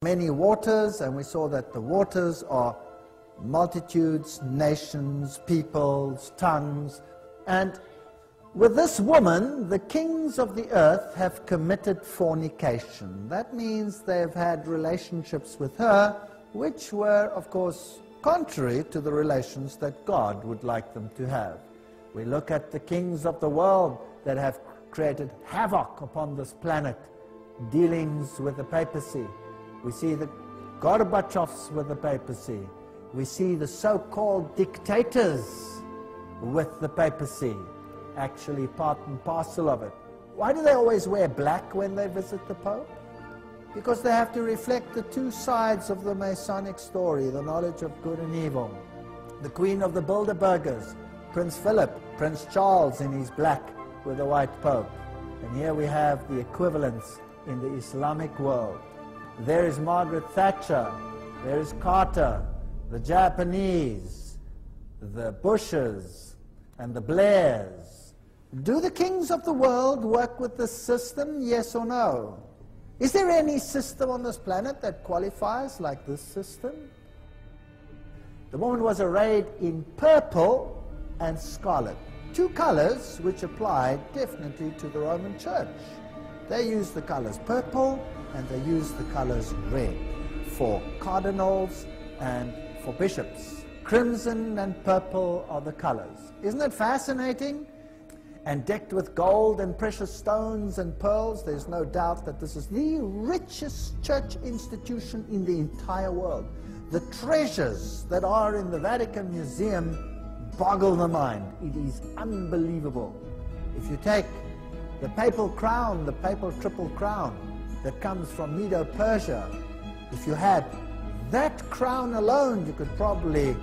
many waters, and we saw that the waters are multitudes, nations, peoples, tongues. And with this woman, the kings of the earth have committed fornication. That means they've had relationships with her, which were, of course, contrary to the relations that God would like them to have. We look at the kings of the world that have created havoc upon this planet, dealings with the papacy. We see the Gorbachevs with the papacy. We see the so-called dictators with the papacy, actually part and parcel of it. Why do they always wear black when they visit the Pope? Because they have to reflect the two sides of the Masonic story, the knowledge of good and evil. The Queen of the Bilderbergers, Prince Philip, Prince Charles in his black with the white Pope. And here we have the equivalents in the Islamic world. There is Margaret Thatcher, there is Carter, the Japanese, the Bushes, and the Blairs. Do the kings of the world work with this system, yes or no? Is there any system on this planet that qualifies like this system? The woman was arrayed in purple and scarlet, two colors which applied definitely to the Roman Church. They used the colors purple and they used the colors red for cardinals and for bishops. Crimson and purple are the colors. Isn't it fascinating? And decked with gold and precious stones and pearls, there's no doubt that this is the richest church institution in the entire world. The treasures that are in the Vatican Museum boggle the mind. It is unbelievable. If you take the papal crown, the papal triple crown that comes from Medo-Persia, if you had that crown alone, you could probably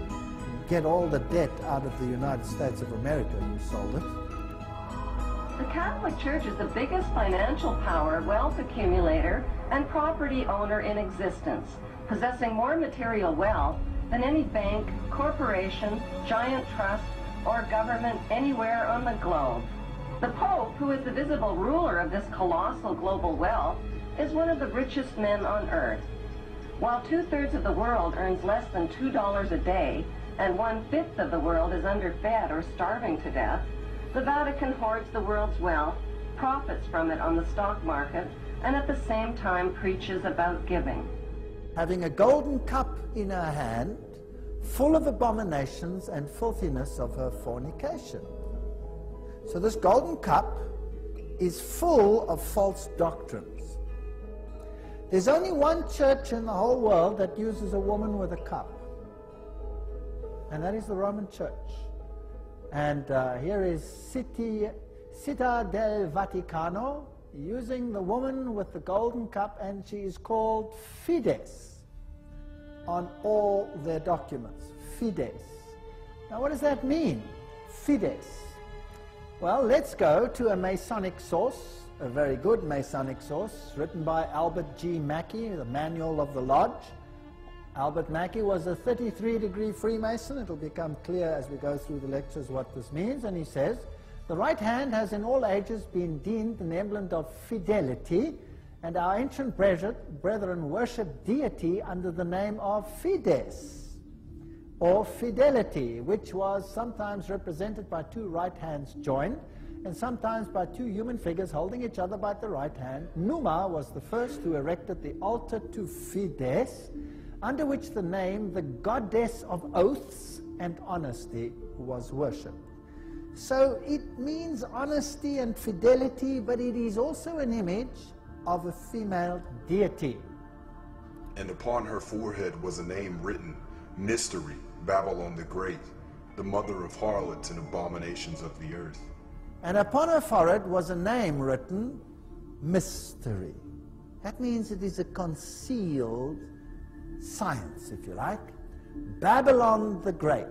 get all the debt out of the United States of America who sold it. The Catholic Church is the biggest financial power, wealth accumulator, and property owner in existence, possessing more material wealth than any bank, corporation, giant trust, or government anywhere on the globe. The Pope, who is the visible ruler of this colossal global wealth, is one of the richest men on earth. While 2/3 of the world earns less than $2 a day, and 1/5 of the world is underfed or starving to death, the Vatican hoards the world's wealth, profits from it on the stock market, and at the same time preaches about giving. Having a golden cup in her hand, full of abominations and filthiness of her fornication. So this golden cup is full of false doctrines. There's only one church in the whole world that uses a woman with a cup, and that is the Roman Church. And here is Città del Vaticano, using the woman with the golden cup, and she is called Fides on all their documents. Fides. Now what does that mean? Fides. Well, let's go to a Masonic source, a very good Masonic source, written by Albert G. Mackey, the Manual of the Lodge. Albert Mackey was a 33-degree Freemason. It'll become clear as we go through the lectures what this means. And he says, the right hand has in all ages been deemed an emblem of fidelity, and our ancient brethren worshipped deity under the name of Fides, or fidelity, which was sometimes represented by two right hands joined, and sometimes by two human figures holding each other by the right hand. Numa was the first who erected the altar to Fides, under which the name, the goddess of oaths and honesty, was worshipped. So it means honesty and fidelity, but it is also an image of a female deity. And upon her forehead was a name written, Mystery, Babylon the Great, the mother of harlots and abominations of the earth. And upon her forehead was a name written, Mystery. That means it is a concealed science, if you like. Babylon the Great,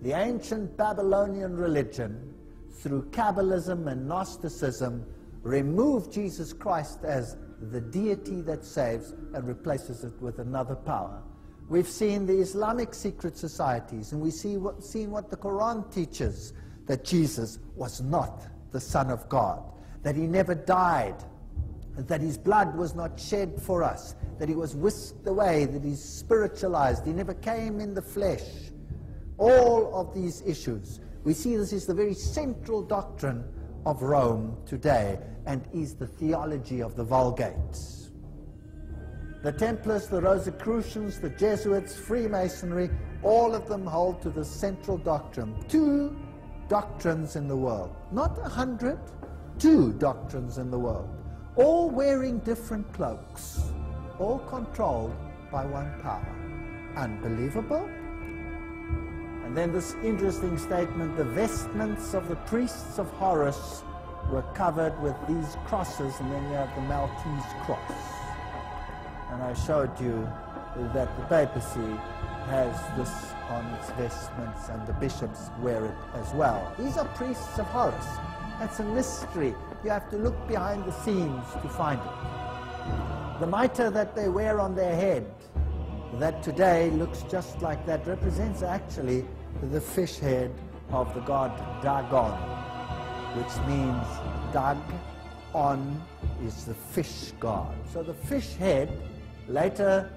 the ancient Babylonian religion, through Kabbalism and Gnosticism, removed Jesus Christ as the deity that saves and replaces it with another power. We've seen the Islamic secret societies, and we've seen what the Quran teaches, that Jesus was not the Son of God, that he never died, that his blood was not shed for us, that he was whisked away, that he's spiritualized, he never came in the flesh. All of these issues. We see this is the very central doctrine of Rome today and is the theology of the Vulgate. The Templars, the Rosicrucians, the Jesuits, Freemasonry, all of them hold to the central doctrine. 2 doctrines in the world. Not 100, 2 doctrines in the world. All wearing different cloaks, all controlled by one power. Unbelievable? And then this interesting statement, the vestments of the priests of Horus were covered with these crosses, and then you have the Maltese cross. And I showed you that the papacy has this on its vestments, and the bishops wear it as well. These are priests of Horus. That's a mystery. You have to look behind the scenes to find it. The mitre that they wear on their head, that today looks just like that, represents actually the fish head of the god Dagon, which means Dag-on is the fish god. So the fish head, later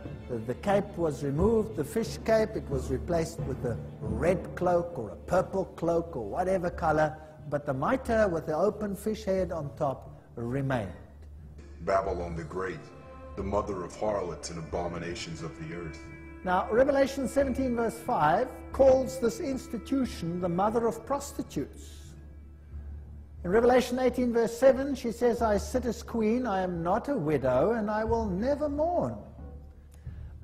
the cape was removed, the fish cape, it was replaced with a red cloak or a purple cloak or whatever color, but the mitre with the open fish head on top remained. Babylon the Great, the mother of harlots and abominations of the earth. Now, Revelation 17 verse 5 calls this institution the mother of prostitutes. In Revelation 18 verse 7, she says, I sit as queen, I am not a widow, and I will never mourn.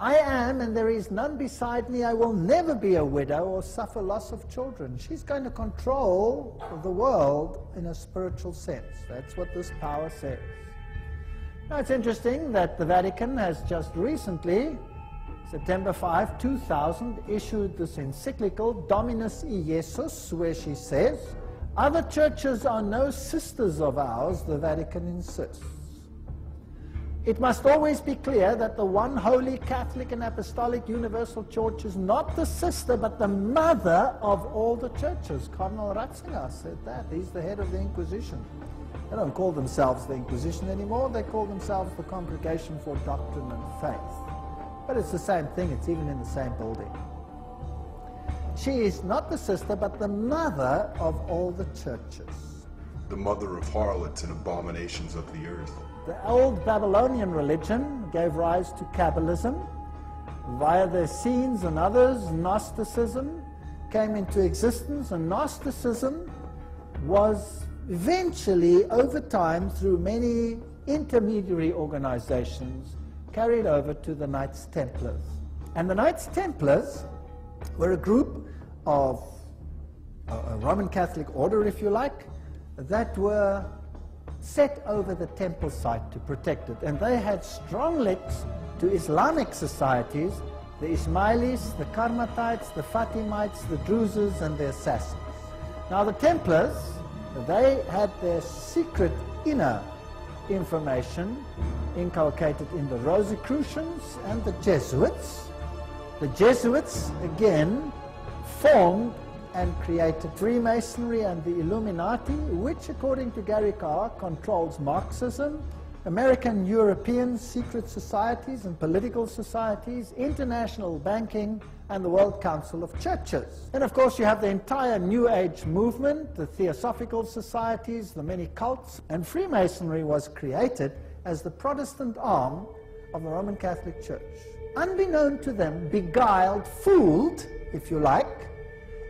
I am, and there is none beside me, I will never be a widow or suffer loss of children. She's going to control the world in a spiritual sense. That's what this power says. Now, it's interesting that the Vatican has just recently, September 5, 2000, issued this encyclical, Dominus Iesus, where she says, other churches are no sisters of ours, the Vatican insists. It must always be clear that the one holy Catholic and Apostolic Universal Church is not the sister, but the mother of all the churches. Cardinal Ratzinger said that. He's the head of the Inquisition. They don't call themselves the Inquisition anymore. They call themselves the Congregation for Doctrine and Faith. But it's the same thing. It's even in the same building. She is not the sister, but the mother of all the churches. The mother of harlots and abominations of the earth. The old Babylonian religion gave rise to Kabbalism. Via the Essenes and others, Gnosticism came into existence, and Gnosticism was eventually, over time, through many intermediary organizations, carried over to the Knights Templars. And the Knights Templars were a group of a Roman Catholic order, if you like, that were set over the temple site to protect it. And they had strong links to Islamic societies, the Ismailis, the Karmatites, the Fatimites, the Druzes, and the Assassins. Now the Templars, they had their secret inner information inculcated in the Rosicrucians and the Jesuits. The Jesuits, again, formed and created Freemasonry and the Illuminati, which, according to Gary Carr, controls Marxism, American European secret societies and political societies, international banking, and the World Council of Churches. And of course you have the entire New Age movement, the Theosophical societies, the many cults, and Freemasonry was created as the Protestant arm of the Roman Catholic Church. Unbeknown to them, beguiled, fooled, if you like,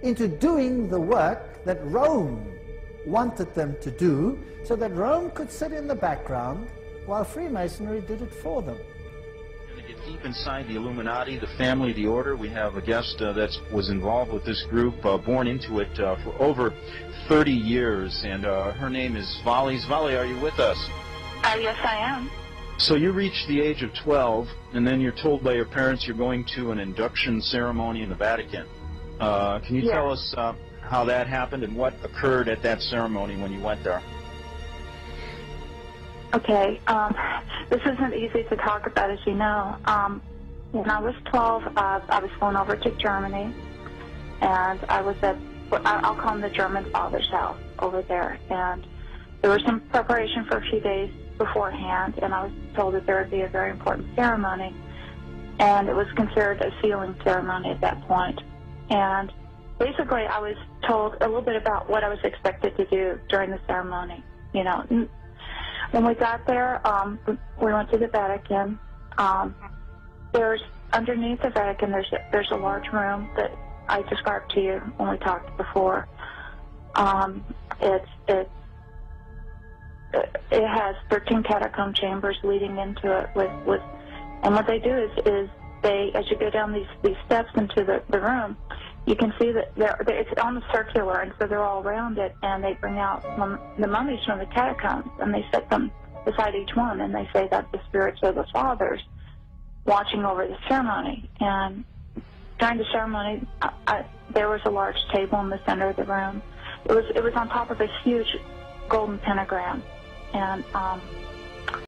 into doing the work that Rome wanted them to do, so that Rome could sit in the background while Freemasonry did it for them. To get deep inside the Illuminati, the family, the order, we have a guest that was involved with this group, born into it for over 30 years, and her name is Svali. Svali, are you with us? Yes, I am. So you reach the age of 12, and then you're told by your parents you're going to an induction ceremony in the Vatican. Can you tell us how that happened and what occurred at that ceremony when you went there? Okay, this isn't easy to talk about, as you know. When I was 12, I was flown over to Germany, and I was at, I'll call them the German Father's house over there, and there was some preparation for a few days beforehand, and I was told that there would be a very important ceremony, and it was considered a sealing ceremony at that point. And basically, I was told a little bit about what I was expected to do during the ceremony. You know, when we got there, we went to the Vatican. There's underneath the Vatican, there's a large room that I described to you when we talked before. It has 13 catacomb chambers leading into it with and what they do is they, as you go down these steps into the room, you can see that it's on the circular, and so they're all around it, and they bring out the mummies from the catacombs, and they set them beside each one, and they say that the spirits of the fathers watching over the ceremony. And during the ceremony, there was a large table in the center of the room. It was on top of a huge golden pentagram, and